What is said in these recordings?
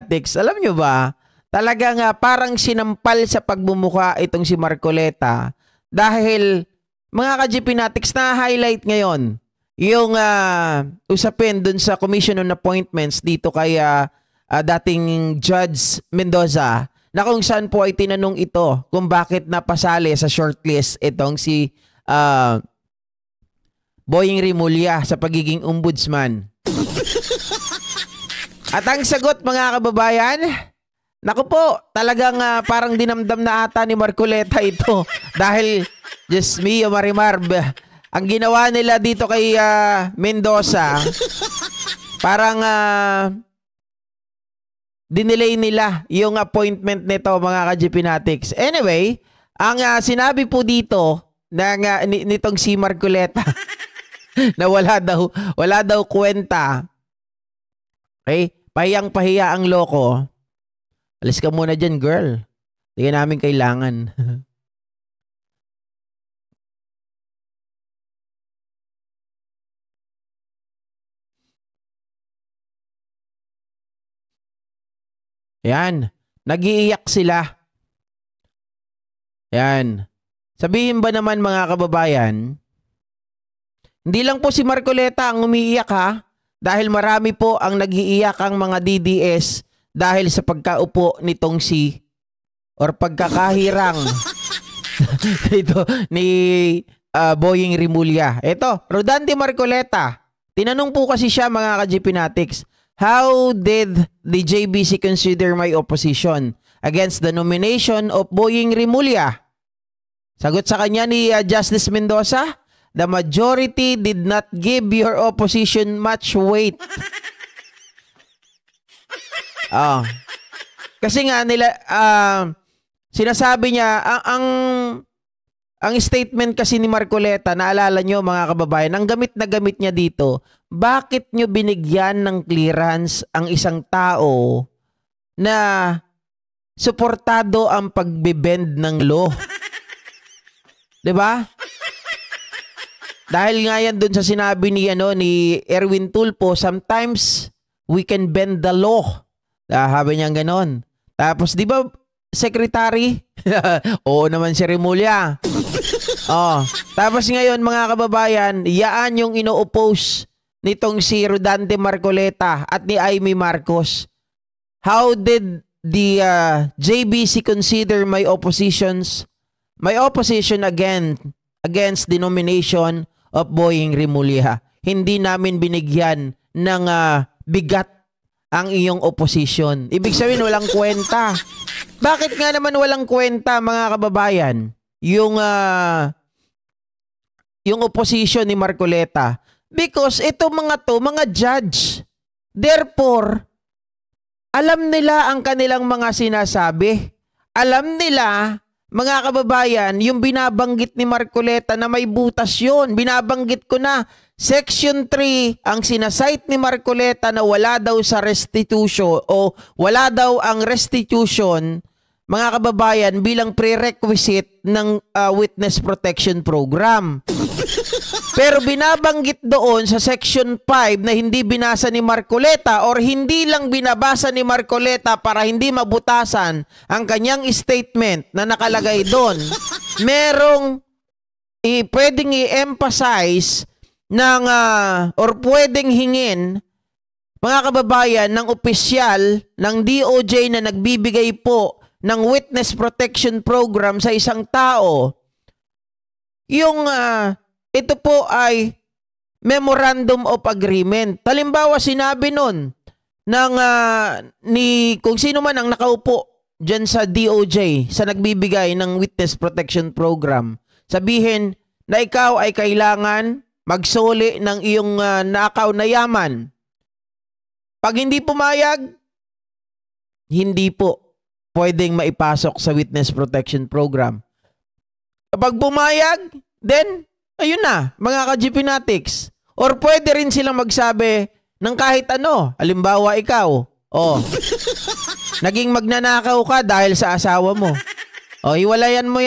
Fanatics, alam nyo ba, talagang parang sinampal sa pagbumuka itong si Marcoleta dahil mga ka-GP Fanatics na highlight ngayon yung usapin dun sa Commission on Appointments dito kay dating Judge Mendoza na kung saan po ay tinanong ito kung bakit napasali sa shortlist itong si Boying Rimulya sa pagiging ombudsman. At ang sagot mga kababayan, naku po, talagang parang dinamdam na ata ni Marcoleta ito dahil just me, Marimar, ang ginawa nila dito kay Mendoza, parang dinelay nila yung appointment nito mga ka-GP Fanatics. Anyway, ang sinabi po dito nitong si Marcoleta na wala daw kwenta. Okay? Pahiyang-pahiya ang loko. Alis ka muna dyan, girl. Hindi ka namin kailangan. Yan. Nag-iiyak sila. Yan. Sabihin ba naman mga kababayan, hindi lang po si Marcoleta ang umiiyak ha. Dahil marami po ang nag-iiyak ang mga DDS dahil sa pagkaupo nitong si or pagkakahirang ito ni Boying Rimulya. Ito, Rodante Marcoleta. Tinanong po kasi siya mga ka-GP Fanatics, how did the JBC consider my opposition against the nomination of Boying Rimulya? Sagot sa kanya ni Justice Mendoza, the majority did not give your opposition much weight. Kasi nga nila sinasabi niya ang statement kasi ni Marcoleta, naalala nyo mga kababayan, ang gamit na gamit niya dito, bakit nyo binigyan ng clearance ang isang tao na suportado ang pagbebend ng law? 'Di ba? Dahil nga yan dun sa sinabi ni Erwin Tulfo, sometimes we can bend the law. Sabi niya ganon. Tapos di ba secretary? Oo naman si Rimulya. Tapos ngayon mga kababayan, yaan yung ino-oppose nitong si Rodante Marcoleta at ni Amy Marcos. How did the JBC consider my opposition against the nomination of Boying Rimulya? Hindi namin binigyan ng bigat ang iyong opposition. Ibig sabihin walang kwenta. Bakit nga naman walang kwenta mga kababayan yung opposition ni Marcoleta? Because ito mga judge. Therefore, alam nila ang kanilang mga sinasabi. Alam nila mga kababayan, yung binabanggit ni Marcoleta na may butas yun. Binabanggit ko na. Section 3, ang sinasite ni Marcoleta na wala daw sa restitution o wala daw ang restitution, mga kababayan, bilang prerequisite ng witness protection program. Pero binabanggit doon sa Section 5 na hindi binasa ni Marcoleta or hindi lang binabasa ni Marcoleta para hindi mabutasan ang kanyang statement na nakalagay doon. Merong pwedeng i-emphasize ng or pwedeng hingin mga kababayan ng opisyal ng DOJ na nagbibigay po ng witness protection program sa isang tao. Yung ito po ay memorandum of agreement. Halimbawa sinabi nun ng kung sino man ang nakaupo dyan sa DOJ sa nagbibigay ng witness protection program, sabihin na ikaw ay kailangan magsoli ng iyong nakaw na yaman. Pag hindi pumayag, hindi po pwedeng maipasok sa witness protection program. Kapag pumayag, then ayun na, mga ka-GP Fanatics. Or pwede rin silang magsabi ng kahit ano. Halimbawa ikaw, naging magnanakaw ka dahil sa asawa mo. Hiwalayan mo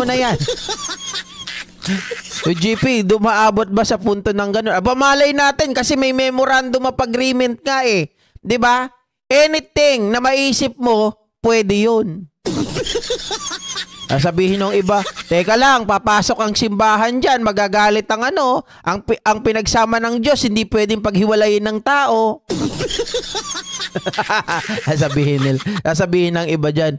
na yan. So GP, dumaabot ba sa punto ng gano'n? Aba malay natin kasi may memorandum of agreement nga eh. 'Di ba? Anything na maisip mo, pwede yun. Sabihin ng iba, teka lang, papasok ang simbahan dyan, magagalit ang ang pinagsama ng Diyos, hindi pwedeng paghiwalayin ng tao. Sabihin ng iba dyan,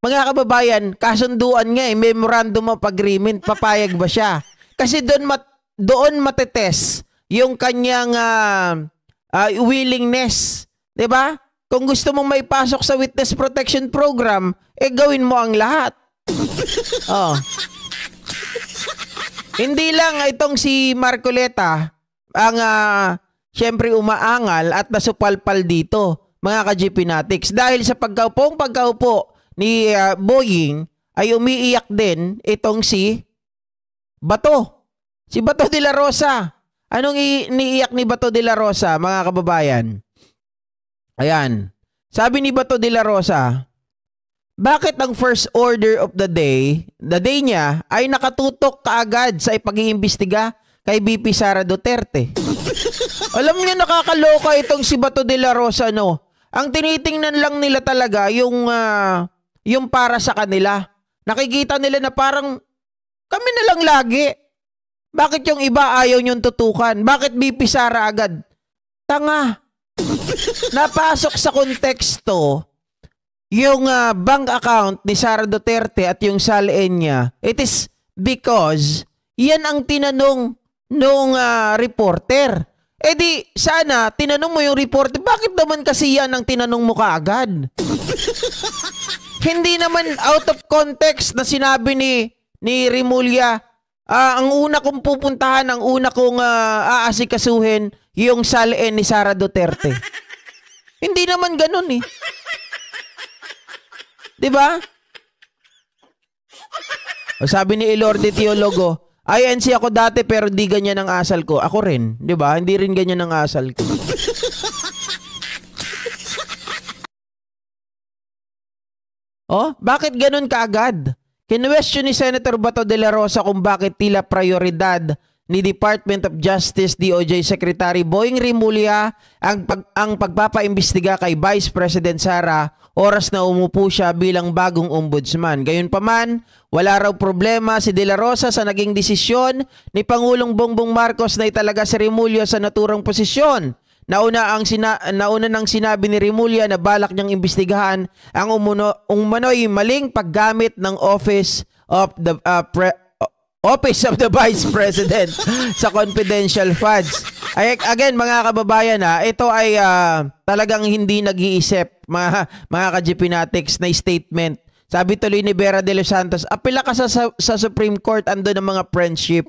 mga kababayan, kasunduan nga memorandum of agreement, papayag ba siya? Kasi doon matetest yung kanyang willingness, 'di ba? Kung gusto mong maipasok sa witness protection program, gawin mo ang lahat. Oh. Hindi lang itong si Marcoleta ang siyempre umaangal at nasupalpal dito, mga ka-GP Natics. Dahil sa pagkaupo ni Boying ay umiiyak din itong si Bato. Si Bato de la Rosa. Anong iniiyak ni Bato de la Rosa, mga kababayan? Ayan. Sabi ni Bato de la Rosa, bakit ang first order of the day niya ay nakatutok kaagad sa ipag-iimbestiga kay BP Sara Duterte? Alam niyo, nakakaloka itong si Bato de la Rosa, no? Ang tinitingnan lang nila talaga yung para sa kanila. Nakikita nila na parang kami na lang lagi. Bakit yung iba ayaw niyong tutukan? Bakit BP Sara agad? Tanga. Napasok sa konteksto yung bank account ni Sara Duterte at yung salin niya. It is because yan ang tinanong nung reporter. Di sana tinanong mo yung reporter, bakit naman kasi yan ang tinanong mo kaagad? Hindi naman out of context na sinabi ni Remulla, ang una kong pupuntahan, ang una kong aasikasuhin, yung salin ni Sara Duterte. Hindi naman ganun eh. Diba? O sabi ni Ilorde Teologo, INC ako dati pero di ganyan ang asal ko. Ako rin, diba? Hindi rin ganyan ang asal ko. Oh, bakit ganun kaagad? Kinwestiyon ni Senator Bato de la Rosa kung bakit tila prioridad ni Department of Justice DOJ Secretary Boying Remulla ang pagpapaimbestiga kay Vice President Sara oras na umupo siya bilang bagong ombudsman. Gayunpaman, wala raw problema si De La Rosa sa naging desisyon ni Pangulong Bongbong Marcos na italaga si Remulla sa naturang posisyon. Nauna nang sinabi ni Remulla na balak niyang imbestigahan ang umano'y maling paggamit ng Office of the Vice President sa confidential funds. Again, mga kababayan, ito ay talagang hindi nag-iisip, mga ka-GP Natics, na statement. Sabi tuloy ni Vera de los Santos, apela ka sa Supreme Court, ando ng mga friendship.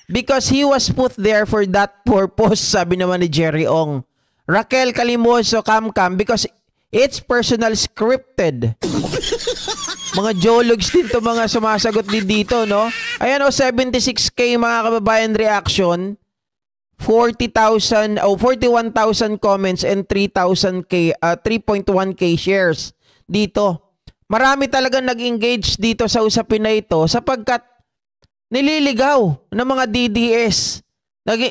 Because he was put there for that purpose, sabi naman ni Jerry Ong. Raquel Calimoso, Kamkam, because it's personal scripted. Mga jologs din to, mga sumasagot din dito, no? Ayan, 76K mga kababayan reaction, 41,000 comments and 3.1K shares dito. Marami talagang nag-engage dito sa usapin na ito sapagkat nililigaw ng mga DDS.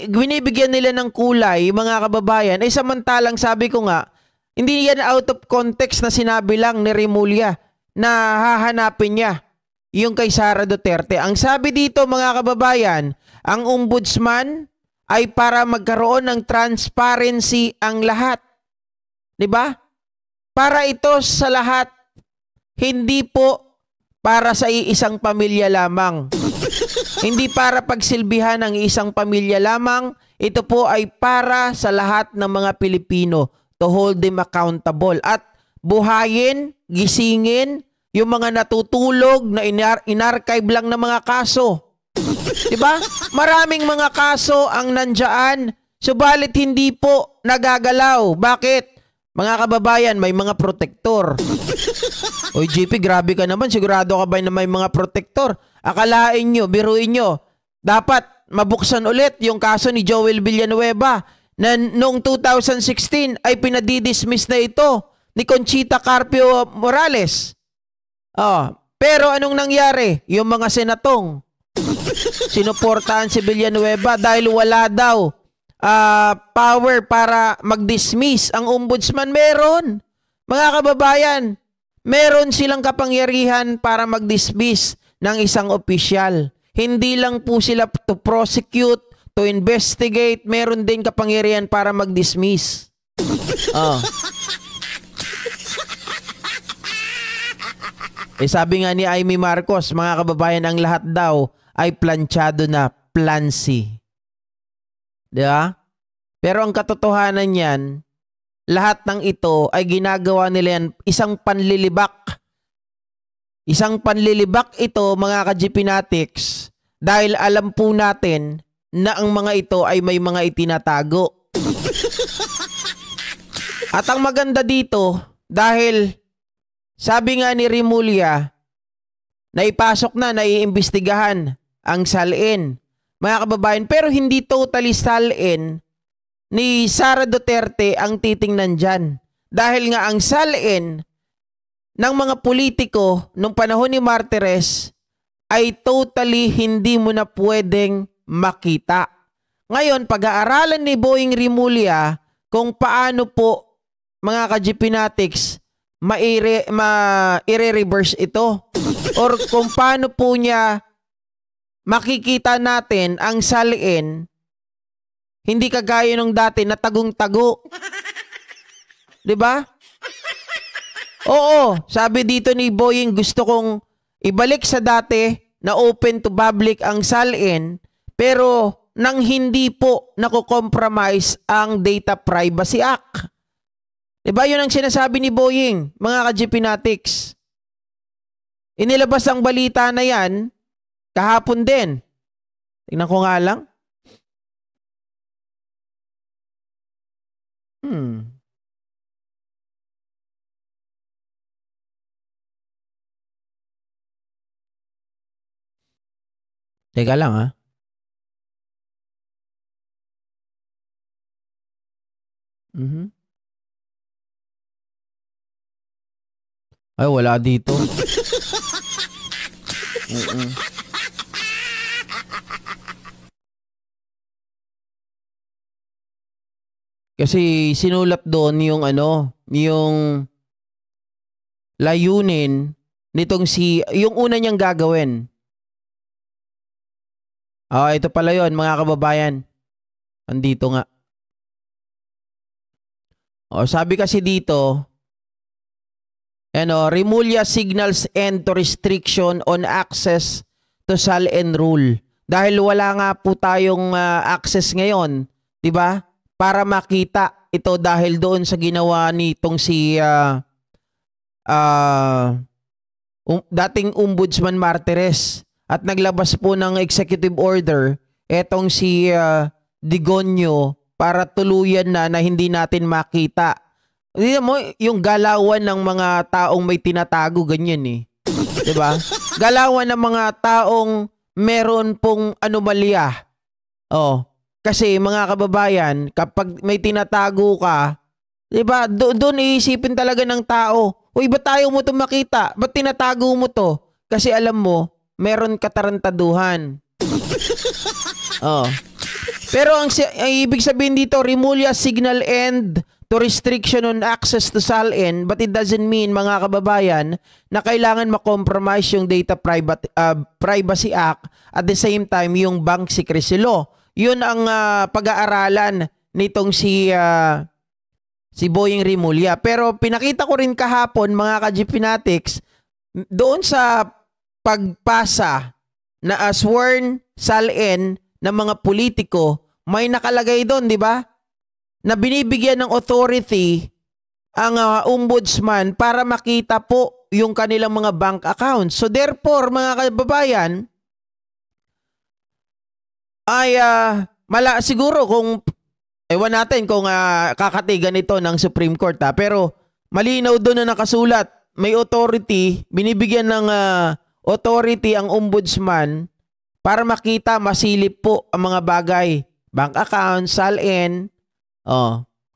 Binibigyan nila ng kulay, mga kababayan. Samantalang sabi ko nga, hindi yan out of context na sinabi lang ni Remulla na hahanapin niya yung kay Sara Duterte. Ang sabi dito, mga kababayan, ang ombudsman ay para magkaroon ng transparency ang lahat. 'Di ba? Para ito sa lahat, hindi po para sa iisang pamilya lamang. Hindi para pagsilbihan ang isang pamilya lamang, ito po ay para sa lahat ng mga Pilipino to hold them accountable at buhayin, gisingin yung mga natutulog na inarchive lang ng mga kaso. Diba? Maraming mga kaso ang nandyan, subalit hindi po nagagalaw. Bakit? Mga kababayan, may mga protektor. Oy, GP, grabe ka naman. Sigurado ka ba na may mga protektor? Akalain nyo, biruin nyo, dapat mabuksan ulit yung kaso ni Joel Villanueva na noong 2016 ay pinadidismiss na ito ni Conchita Carpio Morales. Pero anong nangyari? Yung mga senatong sinuportahan si Villanueva dahil wala daw power para mag-dismiss ang ombudsman? Meron. Mga kababayan, meron silang kapangyarihan para mag-dismiss ng isang opisyal. Hindi lang po sila to prosecute, to investigate, meron din kapangyarihan para mag-dismiss. Oh. Sabi nga ni Amy Marcos, mga kababayan, ang lahat daw ay planchado na, plan C. Diba? Pero ang katotohanan yan, lahat ng ito ay ginagawa nila yan isang panlilibak. Isang panlilibak ito, mga ka-GPnatics, dahil alam po natin na ang mga ito ay may mga itinatago. At ang maganda dito, dahil sabi nga ni Remulla, naipasok na, naiimbestigahan ang salin. Mga kababayan, pero hindi totally salin ni Sara Duterte ang titingnan dyan. Dahil nga ang salin ng mga politiko nung panahon ni Martires ay totally hindi mo na pwedeng makita. Ngayon, pag-aaralan ni Boying Remulla kung paano po, mga ka-GPnatics, i-reverse ito. Or kung paano po niya makikita natin ang salin hindi kagaya nung dati na tagong-tago. 'Di ba? Oo, sabi dito ni Boying, gusto kong ibalik sa dati na open to public ang salin, pero nang hindi po nako-compromise ang Data Privacy Act. Diba yun ang sinasabi ni Boying, mga ka-GPnatics? Inilabas ang balita na yan kahapon din. Tingnan ko nga lang. Teka lang ha. Ay, wala dito. Kasi sinulat doon yung yung layunin nitong yung una niyang gagawin. Ito pala yun, mga kababayan. Andito nga. Sabi kasi dito, Remulla signals end to restriction on access to SALN rule. Dahil wala nga po tayong access ngayon, 'di ba? Para makita ito dahil doon sa ginawa nitong dating Ombudsman Martires, at naglabas po ng executive order etong si Digonio para tuluyan na hindi natin makita. Hindi mo yung galawan ng mga taong may tinatago, ganyan eh. 'Di ba? Galawan ng mga taong meron pong anomalya. Kasi mga kababayan, kapag may tinatago ka, 'di ba? Doon iisipin talaga ng tao, "Uy, ba't tayo mo 'to makita? Ba't tinatago mo 'to?" Kasi alam mo, meron katarantaduhan. Pero ang ibig sabihin dito, Remulla signal end to restriction on access to SALN, but it doesn't mean, mga kababayan, na kailangan makompromise yung Data Privacy Act at the same time yung Bank Secrecy Law. Yun ang pag-aaralan nitong si Boying Remulla. Pero pinakita ko rin kahapon, mga ka-GPnatics, doon sa pagpasa na sworn SALN ng mga politiko, may nakalagay doon, di ba? Na binibigyan ng authority ang ombudsman para makita po yung kanilang mga bank accounts. So therefore, mga kababayan, ay siguro kung ewan natin kung kakatigan ito ng Supreme Court pero malinaw doon na nakasulat, may authority, binibigyan ng authority ang ombudsman para makita, masilip po ang mga bagay, bank accounts, SALN.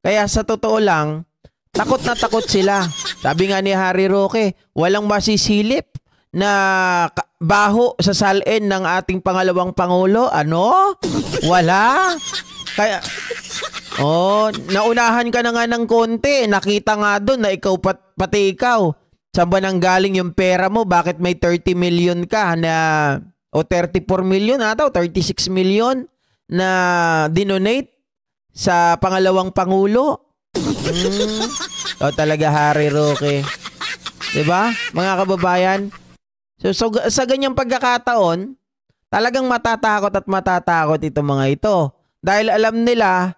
Kaya sa totoo lang, takot na takot sila. Sabi nga ni Harry Roque, walang masisilip na baho sa SALN ng ating pangalawang Pangulo. Ano? Wala. Oh, naunahan ka na nga ng konti. Nakita nga doon na ikaw pati ikaw. Saan ba nanggaling yung pera mo? Bakit may 30 million ka na o 34 million ata o 36 million na dinonate sa pangalawang pangulo? O talaga Harry Roque. 'Di ba? Mga kababayan. So sa ganyang pagkakataon, talagang matatakot at matatakot itong mga ito. Dahil alam nila,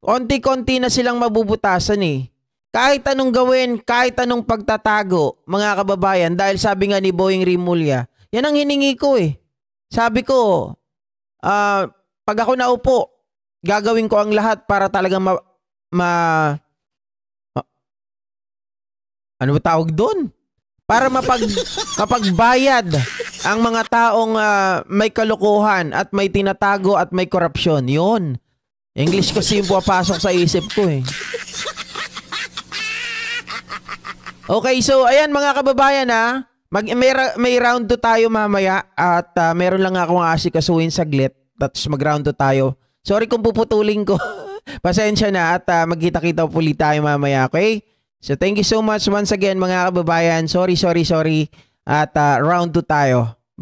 konti-konti na silang mabubutasan eh. Kahit anong gawin, kahit anong pagtatago, mga kababayan, dahil sabi nga ni Boying Rimulya, yan ang hiningi ko eh. Sabi ko, pag ako naupo, gagawin ko ang lahat para talagang ano ba tawag doon? Para mapagbayad ang mga taong may kalokohan at may tinatago at may korupsyon. Yun. English kasi yung papasok sa isip ko eh. Okay, so ayan mga kababayan ha. May round 2 tayo mamaya at meron lang akong asikasuhin saglit. Tapos mag-round 2 tayo. Sorry kung puputulin ko. Pasensya na at magkita-kita ulit tayo mamaya, okay? So thank you so much once again mga kababayan. Sorry. At round 2 tayo.